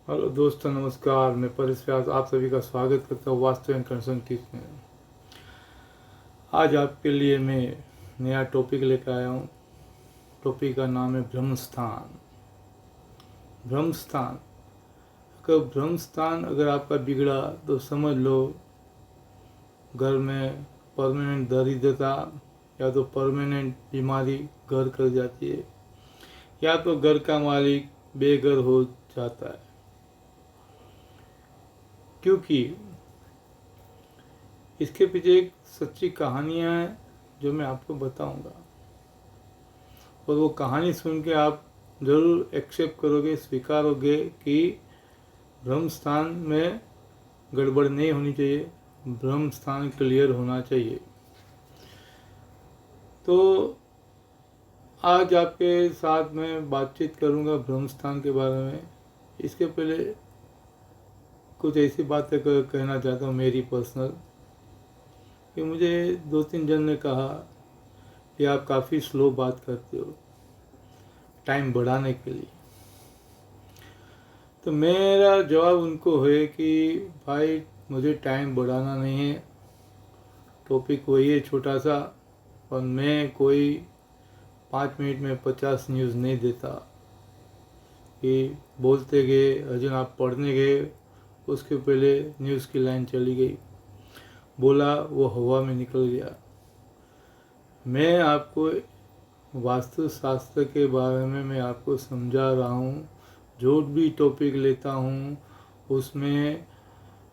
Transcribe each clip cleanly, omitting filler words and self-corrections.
Hello दोस्तों, नमस्कार। मैं परेश व्यास आप सभी का स्वागत करता हूँ वास्तु एंड कंसर्न टिप्स में। आज आपके लिए मैं नया टॉपिक लेकर आया हूँ। टॉपिक का नाम है ब्रह्मस्थान। ब्रह्मस्थान अगर आपका बिगड़ा तो समझ लो घर में परमानेंट दरिद्रता या तो परमानेंट बीमारी घर कर जाती है, या तो घर का मालिक बेघर हो जाता है। क्योंकि इसके पीछे एक सच्ची कहानियाँ हैं जो मैं आपको बताऊंगा, और वो कहानी सुन के आप ज़रूर एक्सेप्ट करोगे, स्वीकारोगे कि ब्रह्म स्थान में गड़बड़ नहीं होनी चाहिए, ब्रह्म स्थान क्लियर होना चाहिए। तो आज आपके साथ मैं बातचीत करूंगा ब्रह्म स्थान के बारे में। इसके पहले कुछ ऐसी बातें कहना चाहता हूँ मेरी पर्सनल, कि मुझे 2-3 जन ने कहा कि आप काफ़ी स्लो बात करते हो टाइम बढ़ाने के लिए। तो मेरा जवाब उनको है कि भाई मुझे टाइम बढ़ाना नहीं है, टॉपिक वही है छोटा सा, और मैं कोई 5 मिनट में 50 न्यूज़ नहीं देता कि बोलते गए अजन आप पढ़ने गए, उसके पहले न्यूज़ की लाइन चली गई, बोला वो हवा में निकल गया। मैं आपको वास्तु शास्त्र के बारे में मैं आपको समझा रहा हूँ। जो भी टॉपिक लेता हूँ उसमें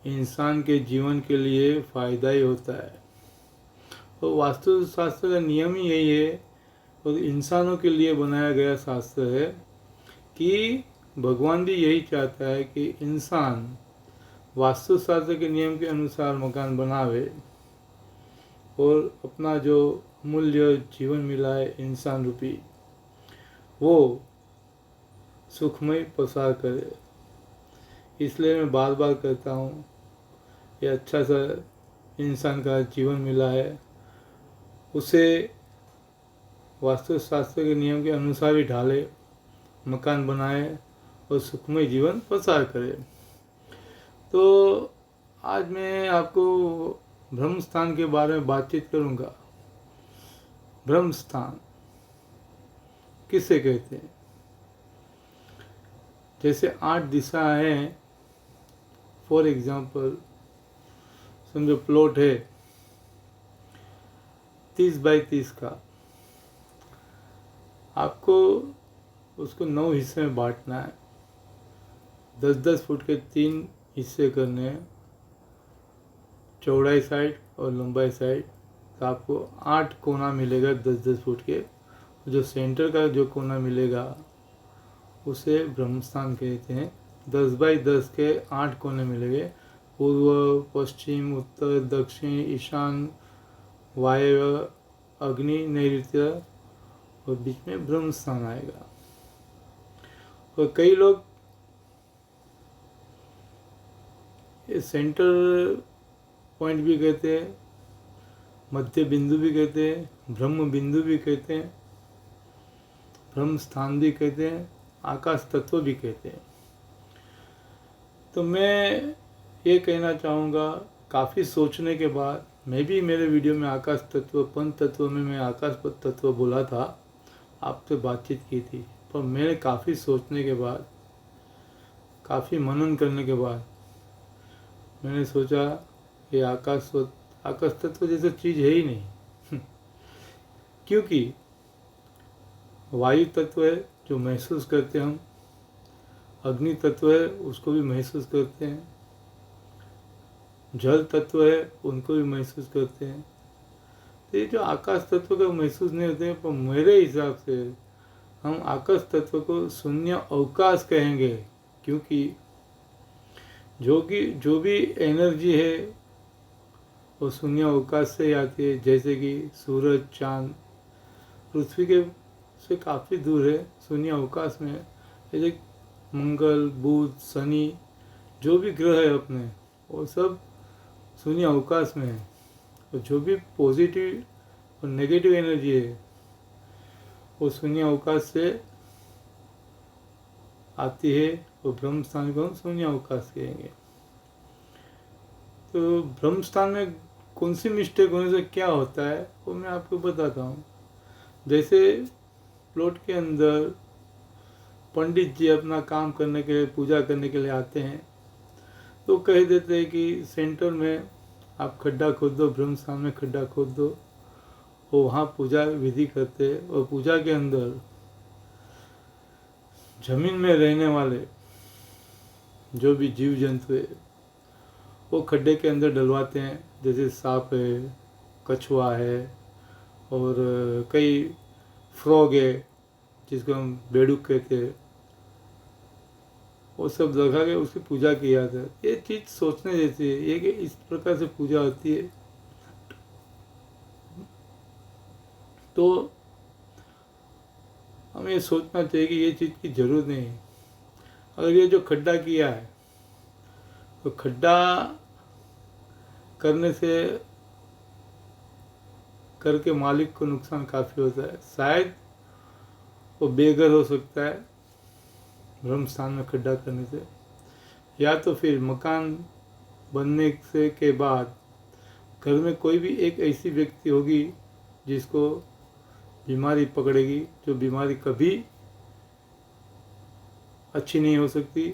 इंसान के जीवन के लिए फ़ायदा ही होता है। तो वास्तु शास्त्र का नियम ही यही है, और इंसानों के लिए बनाया गया शास्त्र है कि भगवान भी यही चाहता है कि इंसान वास्तु शास्त्र के नियम के अनुसार मकान बनावे और अपना जो मूल्य जीवन मिला है इंसान रूपी, वो सुखमय प्रसार करे। इसलिए मैं बार बार कहता हूँ, ये अच्छा सा इंसान का जीवन मिला है, उसे वास्तुशास्त्र के नियम के अनुसार ही ढाले, मकान बनाए और सुखमय जीवन प्रसार करे। तो आज मैं आपको ब्रह्म स्थान के बारे में बातचीत करूँगा। ब्रह्म स्थान किसे कहते हैं? जैसे 8 दिशाएं हैं। फॉर एग्जाम्पल समझो प्लॉट है 30 बाई 30 का, आपको उसको 9 हिस्से में बांटना है। 10-10 फुट के 3 हिस्से करने हैं, चौड़ाई साइड और लंबाई साइड। तो आपको 8 कोना मिलेगा 10-10 फुट के। जो सेंटर का जो कोना मिलेगा उसे ब्रह्मस्थान कहते हैं। 10 बाई 10 के 8 कोने मिलेंगे, पूर्व, पश्चिम, उत्तर, दक्षिण, ईशान, वायव्य, अग्नि, नैऋत्य, और बीच में ब्रह्मस्थान आएगा। और कई लोग सेंटर पॉइंट भी कहते हैं, मध्य बिंदु भी कहते हैं, ब्रह्म बिंदु भी कहते हैं, ब्रह्म स्थान भी कहते हैं, आकाश तत्व भी कहते हैं। तो मैं ये कहना चाहूँगा, काफ़ी सोचने के बाद मैं भी मेरे वीडियो में आकाश तत्व, पंच तत्व में मैं आकाश तत्व बोला था, आपसे बातचीत की थी। पर मैंने काफ़ी सोचने के बाद, काफ़ी मनन करने के बाद मैंने सोचा कि आकाश तत्व जैसी चीज़ है ही नहीं। क्योंकि वायु तत्व है जो महसूस करते हैं हम, अग्नि तत्व है उसको भी महसूस करते हैं, जल तत्व है उनको भी महसूस करते हैं। तो ये जो आकाश तत्व का महसूस नहीं होते हैं, पर मेरे हिसाब से हम आकाश तत्व को शून्य अवकाश कहेंगे। क्योंकि जो भी एनर्जी है वो शून्य अवकाश से आती है। जैसे कि सूरज, चांद पृथ्वी के से काफ़ी दूर है, शून्य अवकाश में। जैसे मंगल, बुध, शनि, जो भी ग्रह है अपने, वो सब शून्य अवकाश में है। और जो भी पॉजिटिव और नेगेटिव एनर्जी है वो शून्य अवकाश से आती है वो ब्रह्म स्थान को हम शून्यावकाश कहेंगे। तो ब्रह्म स्थान में कौन सी मिस्टेक होने से क्या होता है वो मैं आपको बताता हूँ। जैसे प्लॉट के अंदर पंडित जी अपना काम करने के लिए, पूजा करने के लिए आते हैं, तो कह देते हैं कि सेंटर में आप खड्डा खोद दो, ब्रह्म स्थान में खड्डा खोद दो। वो वहाँ पूजा विधि करते हैं और पूजा के अंदर जमीन में रहने वाले जो भी जीव जंतु है वो खड्डे के अंदर डलवाते हैं। जैसे सांप है, कछुआ है और कई फ्रॉग है जिसको हम बेडूक कहते हैं, वो सब लगा के उसकी पूजा की जाती है। ये चीज़ सोचने जैसी है, ये कि इस प्रकार से पूजा होती है। तो हमें ये सोचना चाहिए कि ये चीज़ की जरूरत नहीं है। अगर ये जो खड्डा किया है तो खड्डा करने से करके मालिक को नुकसान काफ़ी होता है। शायद वो बेघर हो सकता है ब्रह्म स्थान में खड्डा करने से, या तो फिर मकान बनने से के बाद घर में कोई भी एक ऐसी व्यक्ति होगी जिसको बीमारी पकड़ेगी, जो बीमारी कभी अच्छी नहीं हो सकती,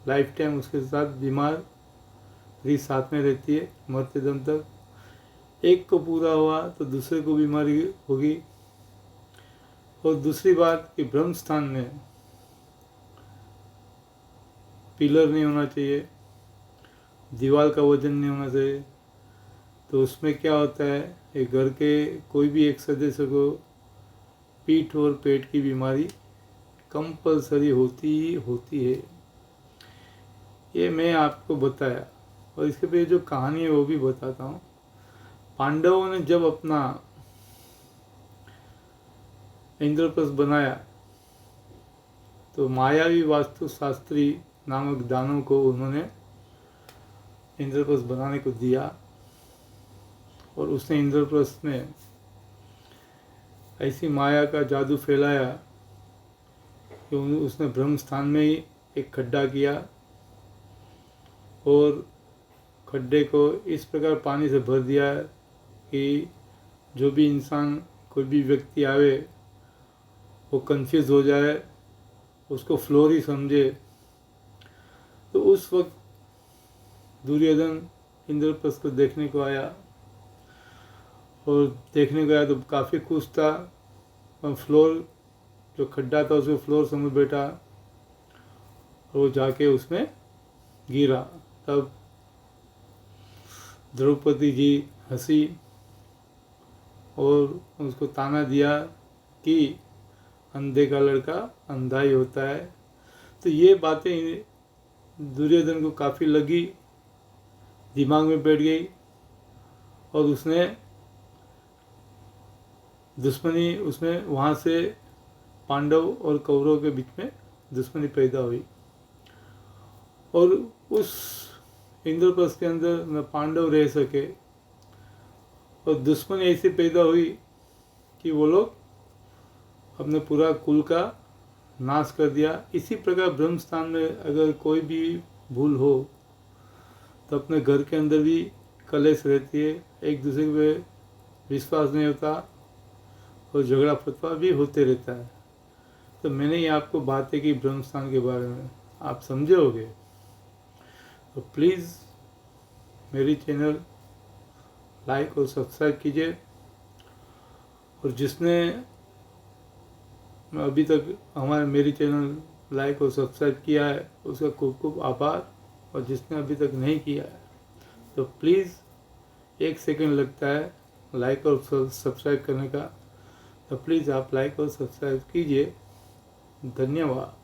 लाइफ टाइम उसके साथ बीमारी साथ में रहती है मरते दम तक। एक को पूरा हुआ तो दूसरे को बीमारी होगी। और दूसरी बात कि ब्रह्म स्थान में पिलर नहीं होना चाहिए, दीवार का वजन नहीं होना चाहिए। तो उसमें क्या होता है, एक घर के कोई भी एक सदस्य को पीठ और पेट की बीमारी कंपलसरी होती है। ये मैं आपको बताया और इसके पे जो कहानी है वो भी बताता हूँ। पांडवों ने जब अपना इंद्रप्रस्थ बनाया तो मायावी वास्तुशास्त्री नामक दानव को उन्होंने इंद्रप्रस्थ बनाने को दिया और उसने इंद्रप्रस्थ में ऐसी माया का जादू फैलाया कि उसने ब्रह्म स्थान में ही एक खड्डा किया और खड्डे को इस प्रकार पानी से भर दिया कि जो भी इंसान, कोई भी व्यक्ति आवे वो कंफ्यूज हो जाए, उसको फ्लोर ही समझे। तो उस वक्त दुर्योधन इंद्रप्रस्थ को देखने को आया और देखने को आया तो काफ़ी खुश था। और फ्लोर जो खड्डा था उसको फ्लोर समझ बैठा और वो जाके उसमें गिरा। तब द्रौपदी जी हंसी और उसको ताना दिया कि अंधे का लड़का अंधा ही होता है। तो ये बातें दुर्योधन को काफ़ी लगी, दिमाग में बैठ गई और उसने दुश्मनी, उसमें वहाँ से पांडव और कौरव के बीच में दुश्मनी पैदा हुई। और उस इंद्रप्रस्थ के अंदर न पांडव रह सके और दुश्मनी ऐसी पैदा हुई कि वो लोग अपने पूरा कुल का नाश कर दिया। इसी प्रकार ब्रह्म स्थान में अगर कोई भी भूल हो तो अपने घर के अंदर भी कलेश रहती है, एक दूसरे पे विश्वास नहीं होता और झगड़ा फतवा भी होते रहता है। तो मैंने ये आपको बातें की ब्रह्म स्थान के बारे में, आप समझे होगे। तो प्लीज़ मेरी चैनल लाइक और सब्सक्राइब कीजिए। और जिसने अभी तक मेरी चैनल लाइक और सब्सक्राइब किया है उसका खूब खूब आभार। और जिसने अभी तक नहीं किया है तो प्लीज़ 1 सेकंड लगता है लाइक और सब्सक्राइब करने का, तो प्लीज़ आप लाइक और सब्सक्राइब कीजिए। धन्यवाद।